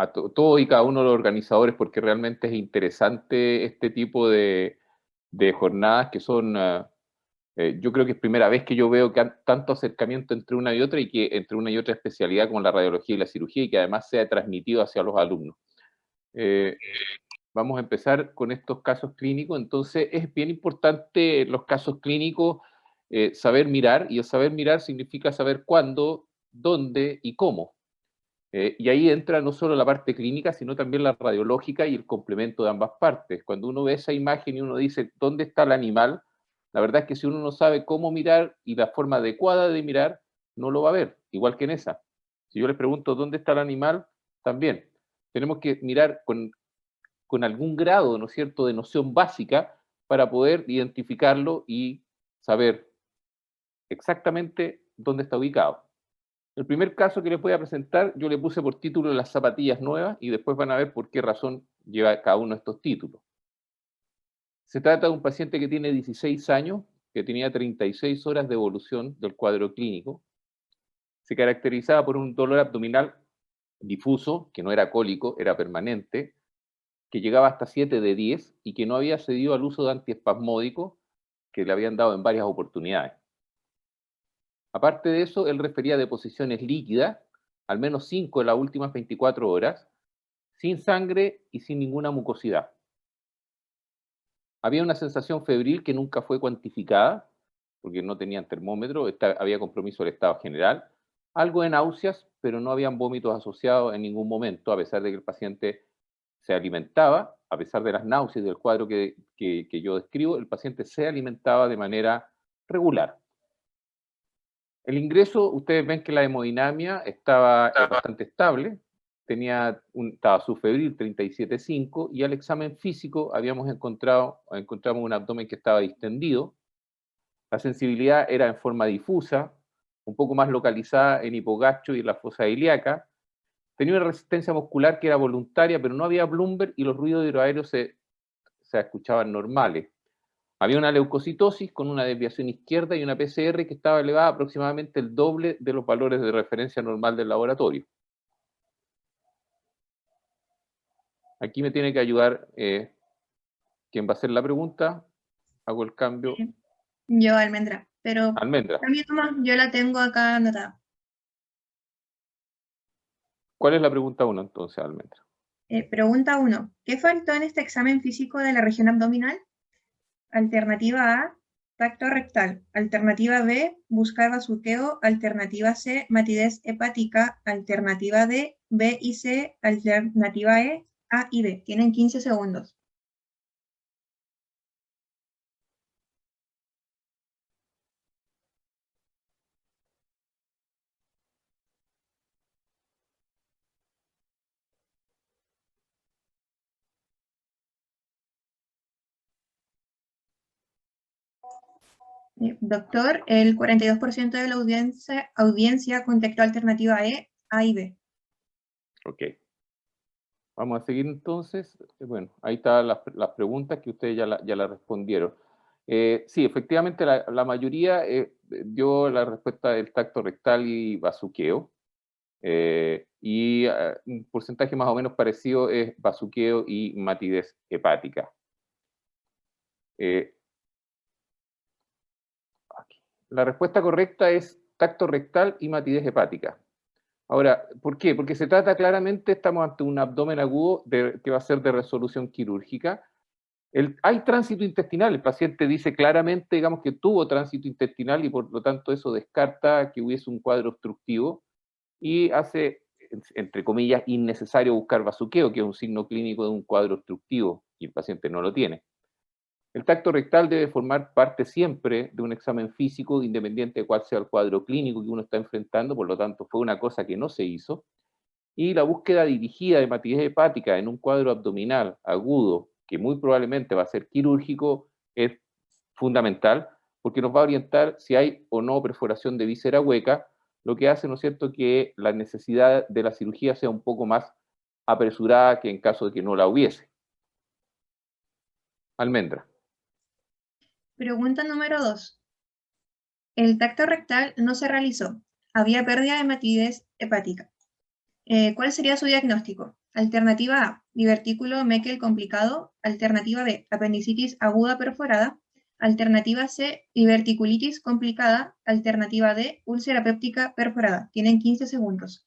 todos y cada uno de los organizadores, porque realmente es interesante este tipo de jornadas que son, yo creo que es primera vez que yo veo que hay tanto acercamiento entre una y otra, y que entre una y otra especialidad como la radiología y la cirugía, y que además sea transmitido hacia los alumnos. Vamos a empezar con estos casos clínicos. Entonces, es bien importante los casos clínicos saber mirar, y el saber mirar significa saber cuándo, dónde y cómo. Y ahí entra no solo la parte clínica, sino también la radiológica y el complemento de ambas partes. Cuando uno ve esa imagen y uno dice, ¿dónde está el animal? La verdad es que si uno no sabe cómo mirar y la forma adecuada de mirar, no lo va a ver, igual que en esa. Si yo les pregunto, ¿dónde está el animal? También. Tenemos que mirar con algún grado, ¿no es cierto?, de noción básica para poder identificarlo y saber exactamente dónde está ubicado. El primer caso que les voy a presentar, yo le puse por título Las zapatillas nuevas, y después van a ver por qué razón lleva cada uno de estos títulos. Se trata de un paciente que tiene 16 años, que tenía 36 horas de evolución del cuadro clínico. Se caracterizaba por un dolor abdominal difuso, que no era cólico, era permanente, que llegaba hasta 7 de 10 y que no había cedido al uso de antiespasmódicos que le habían dado en varias oportunidades. Aparte de eso, él refería de posiciones líquidas, al menos 5 en las últimas 24 horas, sin sangre y sin ninguna mucosidad. Había una sensación febril que nunca fue cuantificada, porque no tenían termómetro, había compromiso del estado general, algo de náuseas, pero no habían vómitos asociados en ningún momento, a pesar de que el paciente se alimentaba, a pesar de las náuseas y del cuadro que yo describo, el paciente se alimentaba de manera regular. El ingreso, ustedes ven que la hemodinamia estaba bastante estable, estaba subfebril 37,5, y al examen físico encontramos un abdomen que estaba distendido. La sensibilidad era en forma difusa, un poco más localizada en hipogacho y en la fosa ilíaca. Tenía una resistencia muscular que era voluntaria, pero no había Bloomberg y los ruidos hidroaéreos se escuchaban normales. Había una leucocitosis con una desviación izquierda y una PCR que estaba elevada aproximadamente el doble de los valores de referencia normal del laboratorio. Aquí me tiene que ayudar quien va a hacer la pregunta. Hago el cambio. Yo, Almendra, pero Almendra. también yo la tengo acá anotada. ¿Cuál es la pregunta 1 entonces, Almendra? Pregunta 1. ¿Qué faltó en este examen físico de la región abdominal? Alternativa A, tacto rectal. Alternativa B, buscar bazuqueo. Alternativa C, matidez hepática. Alternativa D, B y C. Alternativa E, A y B. Tienen 15 segundos. Doctor, el 42% de la audiencia contestó alternativa E, A y B. Ok. Vamos a seguir entonces. Bueno, ahí están las preguntas que ustedes ya la respondieron. Sí, efectivamente la mayoría dio la respuesta del tacto rectal y bazuqueo. Y un porcentaje más o menos parecido es bazuqueo y matidez hepática. La respuesta correcta es tacto rectal y matidez hepática. Ahora, ¿por qué? Porque se trata claramente, estamos ante un abdomen agudo que va a ser de resolución quirúrgica. Hay tránsito intestinal, el paciente dice claramente, digamos, que tuvo tránsito intestinal, y por lo tanto eso descarta que hubiese un cuadro obstructivo, y hace, entre comillas, innecesario buscar bazuqueo, que es un signo clínico de un cuadro obstructivo, y el paciente no lo tiene. El tacto rectal debe formar parte siempre de un examen físico, independiente de cuál sea el cuadro clínico que uno está enfrentando, por lo tanto fue una cosa que no se hizo. Y la búsqueda dirigida de matidez hepática en un cuadro abdominal agudo, que muy probablemente va a ser quirúrgico, es fundamental, porque nos va a orientar si hay o no perforación de víscera hueca, lo que hace, ¿no es cierto?, que la necesidad de la cirugía sea un poco más apresurada que en caso de que no la hubiese. Almendra. Pregunta número 2. El tacto rectal no se realizó. Había pérdida de matidez hepática. ¿Cuál sería su diagnóstico? Alternativa A, divertículo Meckel complicado. Alternativa B, apendicitis aguda perforada. Alternativa C, diverticulitis complicada. Alternativa D, úlcera péptica perforada. Tienen 15 segundos.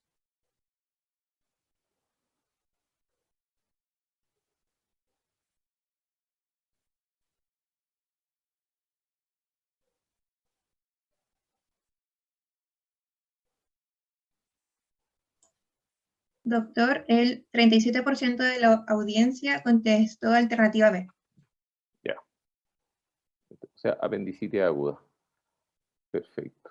Doctor, el 37% de la audiencia contestó alternativa B. Ya. O sea, apendicitis aguda. Perfecto.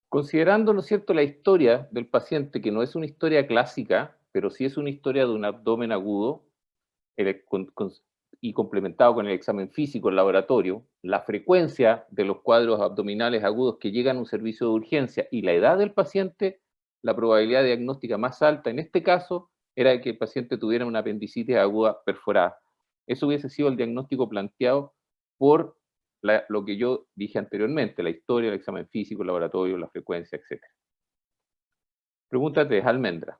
Considerando, ¿no es cierto?, la historia del paciente, que no es una historia clásica, pero sí es una historia de un abdomen agudo, y complementado con el examen físico en laboratorio, la frecuencia de los cuadros abdominales agudos que llegan a un servicio de urgencia y la edad del paciente, la probabilidad diagnóstica más alta en este caso era que el paciente tuviera una apendicitis aguda perforada. Eso hubiese sido el diagnóstico planteado por lo que yo dije anteriormente, la historia, el examen físico, el laboratorio, la frecuencia, etc. Pregunta 3, Almendra.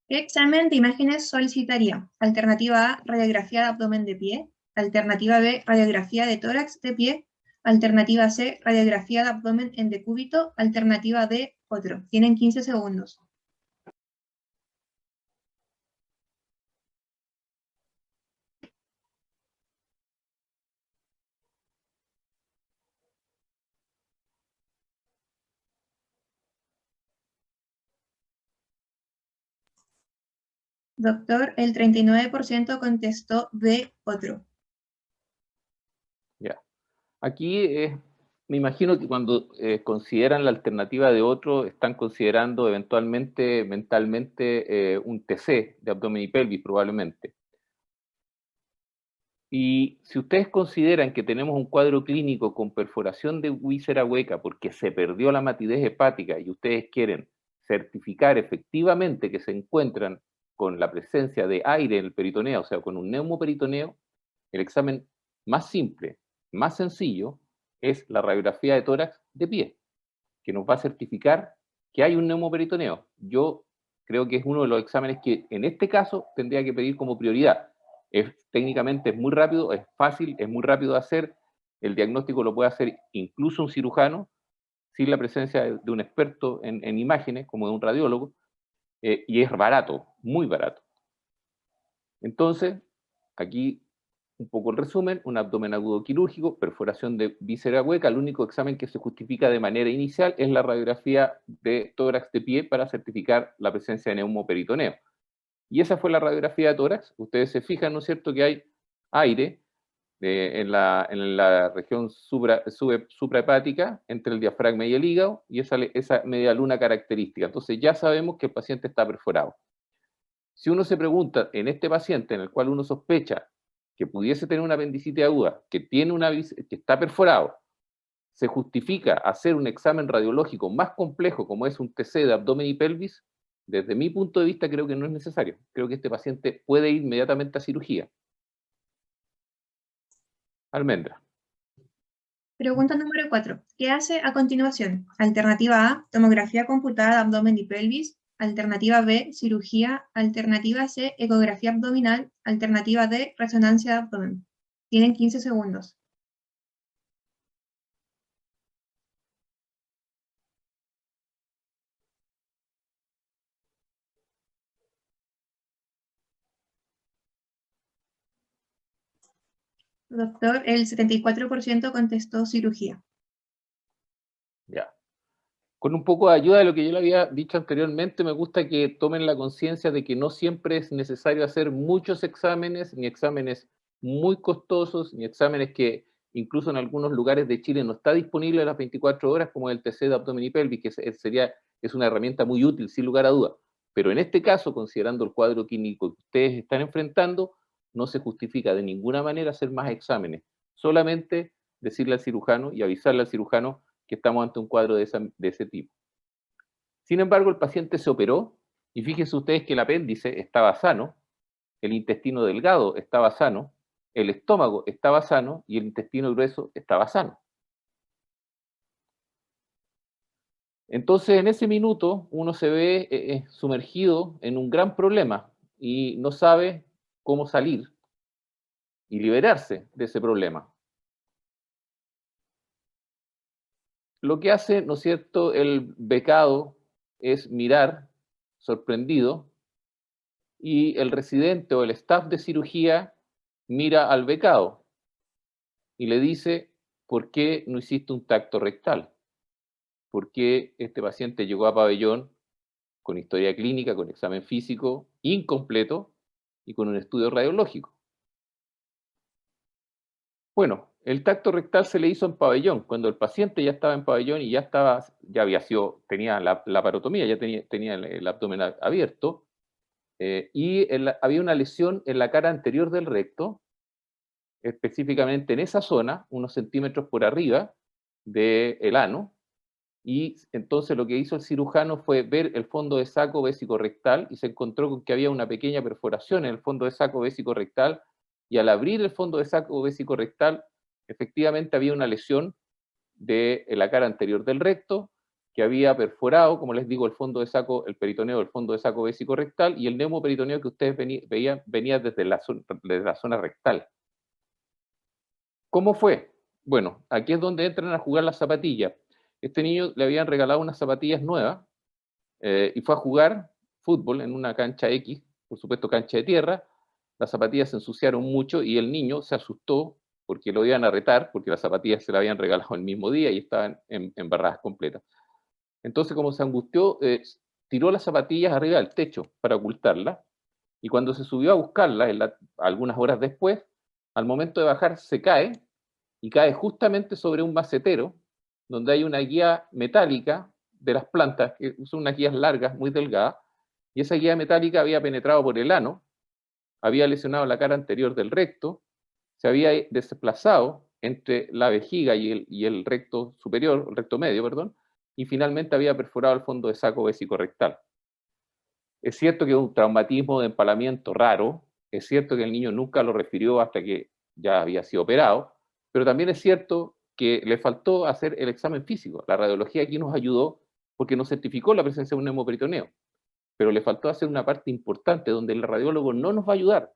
¿Qué examen de imágenes solicitaría? Alternativa A, radiografía de abdomen de pie. Alternativa B, radiografía de tórax de pie. Alternativa C, radiografía de abdomen en decúbito. Alternativa D, otro. Tienen 15 segundos. Doctor, el 39% contestó B, otro. Ya. Aquí me imagino que cuando consideran la alternativa de otro, están considerando eventualmente, mentalmente, un TC de abdomen y pelvis, probablemente. Y si ustedes consideran que tenemos un cuadro clínico con perforación de víscera hueca porque se perdió la matidez hepática y ustedes quieren certificar efectivamente que se encuentran con la presencia de aire en el peritoneo, o sea, con un neumoperitoneo, el examen más simple, más sencillo, es la radiografía de tórax de pie, que nos va a certificar que hay un neumoperitoneo. Yo creo que es uno de los exámenes que en este caso tendría que pedir como prioridad. Técnicamente es muy rápido, es fácil, es muy rápido de hacer, el diagnóstico lo puede hacer incluso un cirujano, sin la presencia de un experto en imágenes, como de un radiólogo, y es barato, muy barato. Entonces, aquí un poco el resumen, un abdomen agudo quirúrgico, perforación de víscera hueca, el único examen que se justifica de manera inicial es la radiografía de tórax de pie para certificar la presencia de neumoperitoneo. Y esa fue la radiografía de tórax. Ustedes se fijan, ¿no es cierto?, que hay aire en la región suprahepática entre el diafragma y el hígado, y esa media luna característica. Entonces ya sabemos que el paciente está perforado. Si uno se pregunta, en este paciente en el cual uno sospecha que pudiese tener una apendicitis aguda, que está perforado, ¿se justifica hacer un examen radiológico más complejo como es un TC de abdomen y pelvis? Desde mi punto de vista creo que no es necesario. Creo que este paciente puede ir inmediatamente a cirugía. Almendra. Pregunta número 4. ¿Qué hace a continuación? Alternativa A, tomografía computada de abdomen y pelvis. Alternativa B, cirugía. Alternativa C, ecografía abdominal. Alternativa D, resonancia de abdomen. Tienen 15 segundos. Doctor, el 74% contestó cirugía. Ya. Con un poco de ayuda de lo que yo le había dicho anteriormente, me gusta que tomen la conciencia de que no siempre es necesario hacer muchos exámenes, ni exámenes muy costosos, ni exámenes que incluso en algunos lugares de Chile no está disponible a las 24 horas, como el TC de abdomen y pelvis, que es una herramienta muy útil, sin lugar a dudas. Pero en este caso, considerando el cuadro clínico que ustedes están enfrentando, no se justifica de ninguna manera hacer más exámenes. Solamente decirle al cirujano y avisarle al cirujano que estamos ante un cuadro de ese tipo. Sin embargo, el paciente se operó y fíjense ustedes que el apéndice estaba sano, el intestino delgado estaba sano, el estómago estaba sano y el intestino grueso estaba sano. Entonces, en ese minuto, uno se ve sumergido en un gran problema y no sabe cómo salir y liberarse de ese problema. Lo que hace, ¿no es cierto?, el becado es mirar sorprendido y el residente o el staff de cirugía mira al becado y le dice, ¿por qué no hiciste un tacto rectal? ¿Por qué este paciente llegó a pabellón con historia clínica, con examen físico incompleto y con un estudio radiológico? Bueno, el tacto rectal se le hizo en pabellón, cuando el paciente ya estaba en pabellón y ya había sido, tenía la parotomía, ya tenía el abdomen abierto, y había una lesión en la cara anterior del recto, específicamente en esa zona, unos centímetros por arriba del ano, y entonces lo que hizo el cirujano fue ver el fondo de saco vésico-rectal y se encontró con que había una pequeña perforación en el fondo de saco vésico-rectal, y al abrir el fondo de saco vésico-rectal, efectivamente había una lesión de la cara anterior del recto, que había perforado, como les digo, el fondo de saco, el peritoneo del fondo de saco vésico-rectal, y el neumoperitoneo que ustedes veían venía desde desde la zona rectal. ¿Cómo fue? Bueno, aquí es donde entran a jugar las zapatillas. Este niño le habían regalado unas zapatillas nuevas y fue a jugar fútbol en una cancha X, por supuesto cancha de tierra. Las zapatillas se ensuciaron mucho y el niño se asustó porque lo iban a retar, porque las zapatillas se le habían regalado el mismo día y estaban embarradas completas. Entonces, como se angustió, tiró las zapatillas arriba del techo para ocultarlas, y cuando se subió a buscarlas, algunas horas después, al momento de bajar se cae, y cae justamente sobre un macetero, donde hay una guía metálica de las plantas, que son unas guías largas, muy delgadas, y esa guía metálica había penetrado por el ano, había lesionado la cara anterior del recto, se había desplazado entre la vejiga y el recto superior, el recto medio, perdón, y finalmente había perforado el fondo de saco vésico-rectal. Es cierto que es un traumatismo de empalamiento raro, es cierto que el niño nunca lo refirió hasta que ya había sido operado, pero también es cierto que le faltó hacer el examen físico. La radiología aquí nos ayudó porque nos certificó la presencia de un neumoperitoneo, pero le faltó hacer una parte importante donde el radiólogo no nos va a ayudar,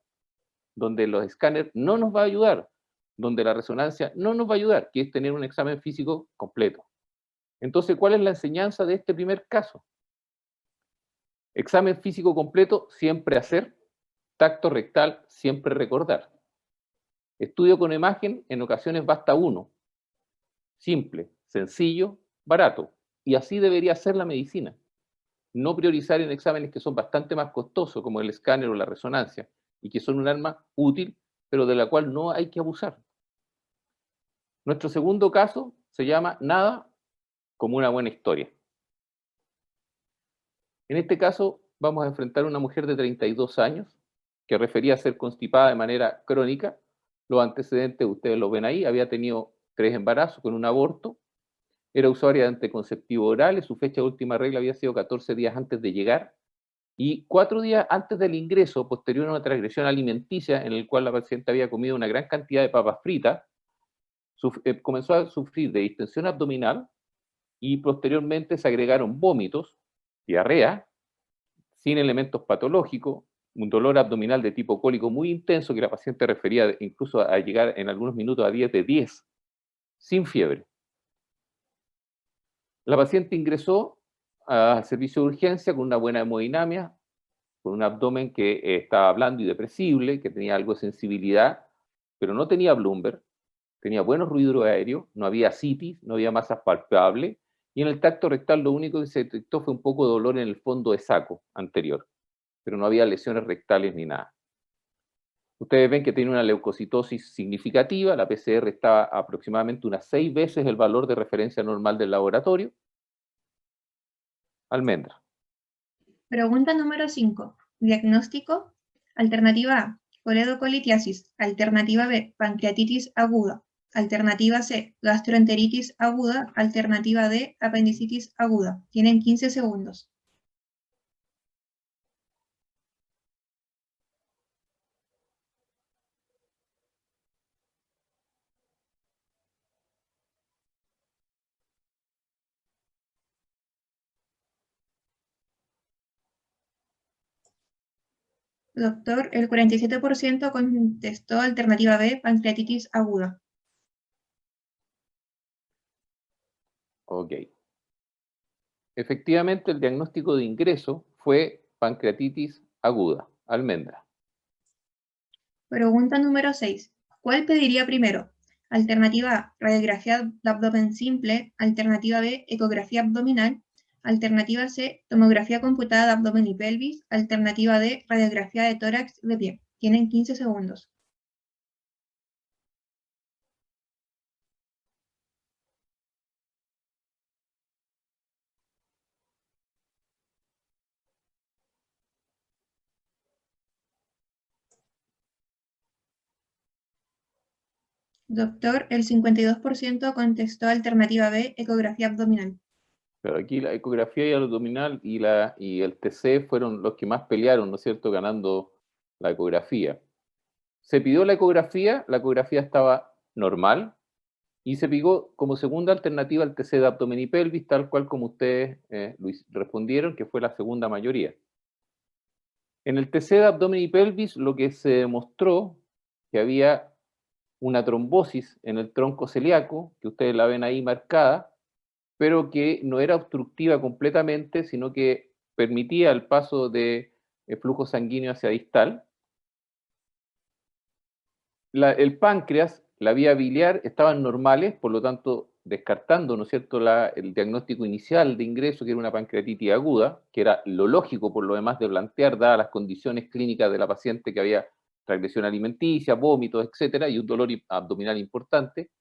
donde los escáneres no nos va a ayudar, donde la resonancia no nos va a ayudar, que es tener un examen físico completo. Entonces, ¿cuál es la enseñanza de este primer caso? Examen físico completo, siempre hacer. Tacto rectal, siempre recordar. Estudio con imagen, en ocasiones basta uno. Simple, sencillo, barato. Y así debería ser la medicina. No priorizar en exámenes que son bastante más costosos, como el escáner o la resonancia, y que son un arma útil, pero de la cual no hay que abusar. Nuestro segundo caso se llama Nada como una buena historia. En este caso vamos a enfrentar a una mujer de 32 años que refería a ser constipada de manera crónica. Los antecedentes ustedes los ven ahí, había tenido 3 embarazos con un aborto, era usuaria de anticonceptivos orales, su fecha de última regla había sido 14 días antes de llegar, y 4 días antes del ingreso, posterior a una transgresión alimenticia en el cual la paciente había comido una gran cantidad de papas fritas, comenzó a sufrir de distensión abdominal y posteriormente se agregaron vómitos, diarrea, sin elementos patológicos, un dolor abdominal de tipo cólico muy intenso que la paciente refería incluso a llegar en algunos minutos a 10 de 10, sin fiebre. La paciente ingresó a servicio de urgencia con una buena hemodinamia, con un abdomen que estaba blando y depresible, que tenía algo de sensibilidad, pero no tenía Bloomberg, tenía buenos ruidos aéreos, no había citis, no había masas palpables, y en el tacto rectal lo único que se detectó fue un poco de dolor en el fondo de saco anterior, pero no había lesiones rectales ni nada. Ustedes ven que tiene una leucocitosis significativa, la PCR estaba aproximadamente unas 6 veces el valor de referencia normal del laboratorio. Almendra. Pregunta número 5. Diagnóstico. Alternativa A, coledocolitiasis. Alternativa B, pancreatitis aguda. Alternativa C, gastroenteritis aguda. Alternativa D, apendicitis aguda. Tienen 15 segundos. Doctor, el 47% contestó alternativa B, pancreatitis aguda. Ok. Efectivamente, el diagnóstico de ingreso fue pancreatitis aguda, almendra. Pregunta número 6. ¿Cuál pediría primero? Alternativa A, radiografía de abdomen simple. Alternativa B, ecografía abdominal. Alternativa C, tomografía computada de abdomen y pelvis. Alternativa D, radiografía de tórax de pie. Tienen 15 segundos. Doctor, el 52% contestó alternativa B, ecografía abdominal. Pero aquí la ecografía y el abdominal y el TC fueron los que más pelearon, ¿no es cierto?, ganando la ecografía. Se pidió la ecografía estaba normal, y se pidió como segunda alternativa el TC de abdomen y pelvis, tal cual como ustedes respondieron, que fue la segunda mayoría. En el TC de abdomen y pelvis lo que se demostró que había una trombosis en el tronco celíaco, que ustedes la ven ahí marcada, pero que no era obstructiva completamente, sino que permitía el paso de flujo sanguíneo hacia distal. El páncreas, la vía biliar estaban normales, por lo tanto, descartando, ¿no es cierto?, el diagnóstico inicial de ingreso, que era una pancreatitis aguda, que era lo lógico por lo demás de plantear, dadas las condiciones clínicas de la paciente, que había transgresión alimenticia, vómitos, etcétera, y un dolor abdominal importante.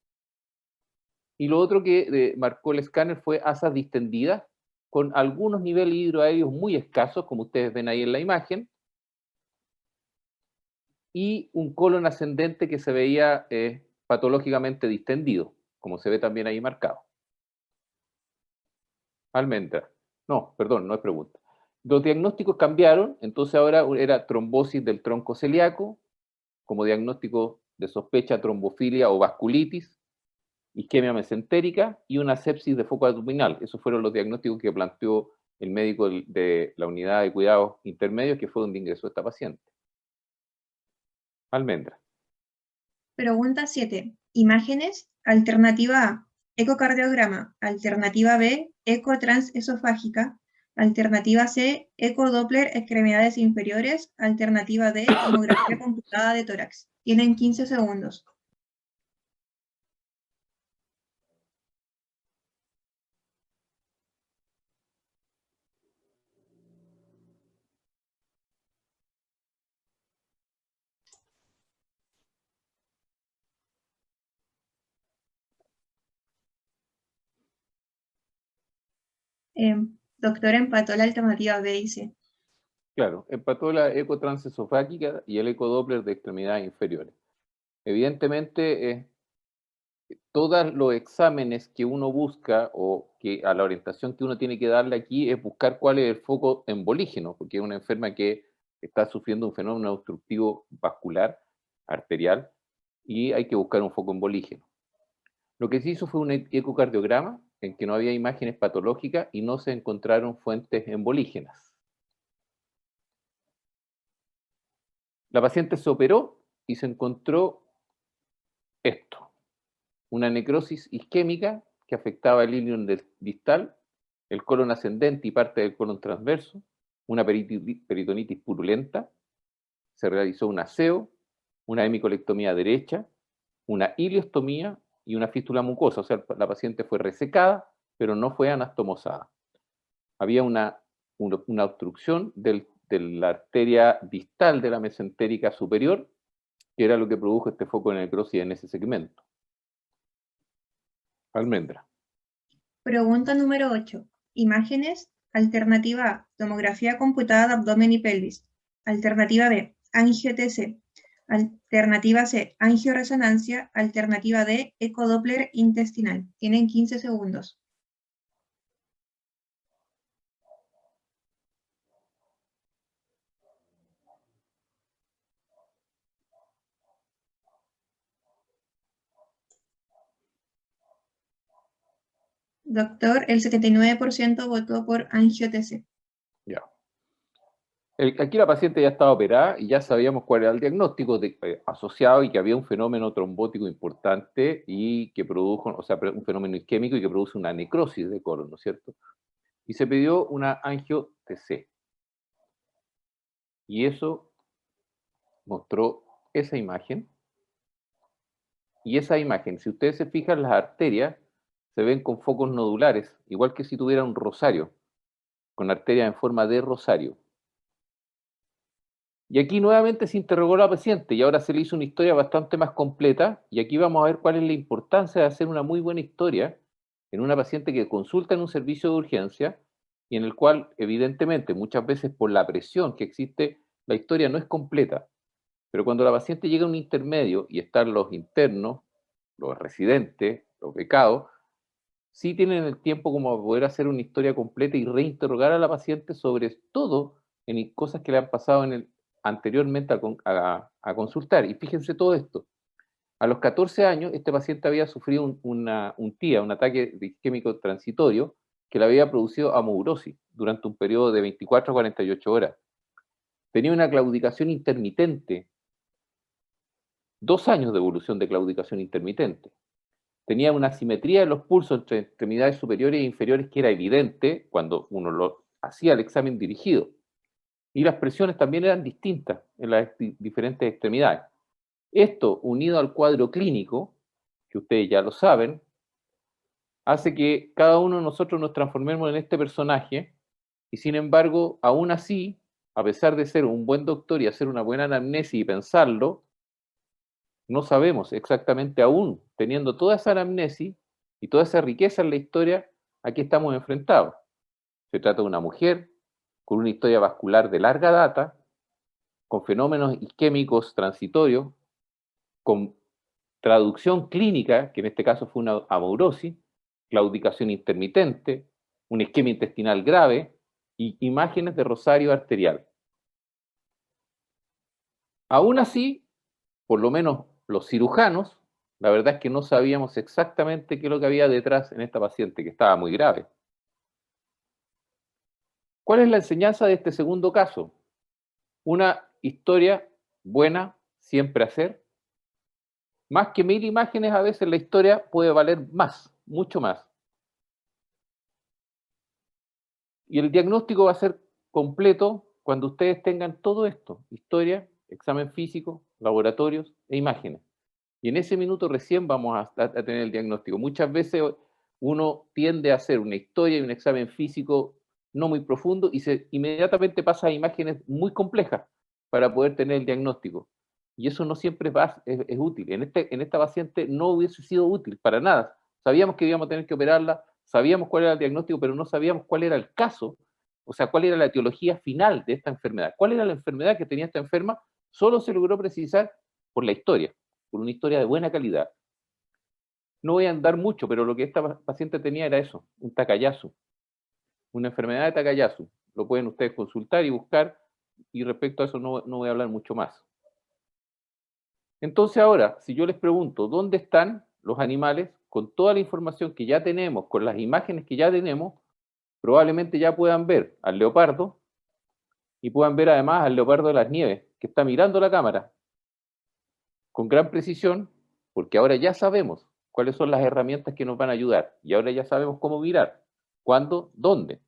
Y lo otro que marcó el escáner fue asas distendidas, con algunos niveles hidroaéreos muy escasos, como ustedes ven ahí en la imagen, y un colon ascendente que se veía patológicamente distendido, como se ve también ahí marcado. Almendra. No, perdón, no es pregunta. Los diagnósticos cambiaron, entonces ahora era trombosis del tronco celíaco, como diagnóstico de sospecha trombofilia o vasculitis, isquemia mesentérica y una sepsis de foco abdominal. Esos fueron los diagnósticos que planteó el médico de la unidad de cuidados intermedios, que fue donde ingresó esta paciente. Almendra. Pregunta 7. Imágenes. Alternativa A, ecocardiograma. Alternativa B, eco transesofágica. Alternativa C, eco Doppler extremidades inferiores. Alternativa D, tomografía computada de tórax. Tienen 15 segundos. Doctor, empató la alternativa B, dice. Claro, empató la eco transesofágica y el eco Doppler de extremidades inferiores. Evidentemente, todos los exámenes que uno busca o que a la orientación que uno tiene que darle aquí es buscar cuál es el foco embolígeno, porque es una enferma que está sufriendo un fenómeno obstructivo vascular, arterial, y hay que buscar un foco embolígeno. Lo que se hizo fue un ecocardiograma en que no había imágenes patológicas y no se encontraron fuentes embolígenas. La paciente se operó y se encontró esto: una necrosis isquémica que afectaba el ilion distal, el colon ascendente y parte del colon transverso, una peritonitis purulenta, se realizó un aseo, una hemicolectomía derecha, una iliostomía y una fístula mucosa, o sea, la paciente fue resecada, pero no fue anastomosada. Había una obstrucción de la arteria distal de la mesentérica superior, que era lo que produjo este foco de necrosis en ese segmento. Almendra. Pregunta número 8. Imágenes. Alternativa A, tomografía computada de abdomen y pelvis. Alternativa B, angio-TC. Alternativa C, angioresonancia. Alternativa D, ecodoppler intestinal. Tienen 15 segundos. Doctor, el 79% votó por angio-TC. Ya. Aquí la paciente ya estaba operada y ya sabíamos cuál era el diagnóstico asociado y que había un fenómeno trombótico importante y que produjo, o sea, un fenómeno isquémico y que produce una necrosis de colon, ¿no es cierto? Y se pidió una angio-TC. Y eso mostró esa imagen. Y esa imagen, si ustedes se fijan, las arterias se ven con focos nodulares, igual que si tuviera un rosario, con arterias en forma de rosario. Y aquí nuevamente se interrogó a la paciente y ahora se le hizo una historia bastante más completa y aquí vamos a ver cuál es la importancia de hacer una muy buena historia en una paciente que consulta en un servicio de urgencia y en el cual evidentemente muchas veces por la presión que existe la historia no es completa. Pero cuando la paciente llega a un intermedio y están los internos, los residentes, los becados, sí tienen el tiempo como para poder hacer una historia completa y reinterrogar a la paciente sobre todo en cosas que le han pasado anteriormente a consultar. Y fíjense todo esto. A los 14 años, este paciente había sufrido un TIA, un ataque isquémico transitorio, que le había producido amaurosis durante un periodo de 24 a 48 horas. Tenía una claudicación intermitente, 2 años de evolución de claudicación intermitente. Tenía una asimetría en los pulsos entre extremidades superiores e inferiores que era evidente cuando uno lo hacía el examen dirigido. Y las presiones también eran distintas en las diferentes extremidades. Esto, unido al cuadro clínico, que ustedes ya lo saben, hace que cada uno de nosotros nos transformemos en este personaje y sin embargo, aún así, a pesar de ser un buen doctor y hacer una buena anamnesis y pensarlo, no sabemos exactamente aún, teniendo toda esa anamnesis y toda esa riqueza en la historia, a qué estamos enfrentados. Se trata de una mujer con una historia vascular de larga data, con fenómenos isquémicos transitorios, con traducción clínica, que en este caso fue una amaurosis, claudicación intermitente, un isquemia intestinal grave y imágenes de rosario arterial. Aún así, por lo menos los cirujanos, la verdad es que no sabíamos exactamente qué es lo que había detrás en esta paciente, que estaba muy grave. ¿Cuál es la enseñanza de este segundo caso? Una historia buena, siempre hacer. Más que 1000 imágenes, a veces la historia puede valer más, mucho más. Y el diagnóstico va a ser completo cuando ustedes tengan todo esto, historia, examen físico, laboratorios e imágenes. Y en ese minuto recién vamos a tener el diagnóstico. Muchas veces uno tiende a hacer una historia y un examen físico no muy profundo y inmediatamente pasa a imágenes muy complejas para poder tener el diagnóstico. Y eso no siempre es útil. En esta paciente no hubiese sido útil para nada. Sabíamos que íbamos a tener que operarla, sabíamos cuál era el diagnóstico, pero no sabíamos cuál era el caso, o sea, cuál era la etiología final de esta enfermedad. ¿Cuál era la enfermedad que tenía esta enferma? Solo se logró precisar por la historia, por una historia de buena calidad. No voy a andar mucho, pero lo que esta paciente tenía era eso, un Takayasu, una enfermedad de Takayasu. Lo pueden ustedes consultar y buscar, y respecto a eso no voy a hablar mucho más. Entonces ahora, si yo les pregunto, ¿dónde están los animales? Con toda la información que ya tenemos, con las imágenes que ya tenemos, probablemente ya puedan ver al leopardo y puedan ver además al leopardo de las nieves, que está mirando la cámara con gran precisión, porque ahora ya sabemos cuáles son las herramientas que nos van a ayudar y ahora ya sabemos cómo mirar, cuándo, dónde.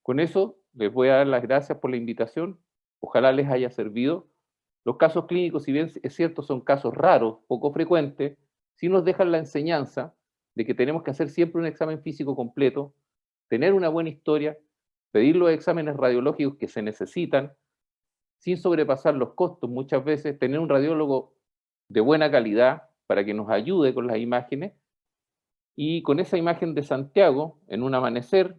Con eso les voy a dar las gracias por la invitación, ojalá les haya servido. Los casos clínicos, si bien es cierto, son casos raros, poco frecuentes, sí nos dejan la enseñanza de que tenemos que hacer siempre un examen físico completo, tener una buena historia, pedir los exámenes radiológicos que se necesitan, sin sobrepasar los costos muchas veces, tener un radiólogo de buena calidad para que nos ayude con las imágenes y con esa imagen de Santiago en un amanecer,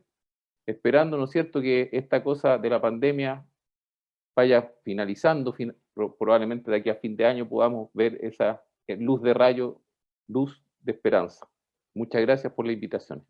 esperando, ¿no es cierto?, que esta cosa de la pandemia vaya finalizando, probablemente de aquí a fin de año podamos ver esa luz de rayo, luz de esperanza. Muchas gracias por la invitación.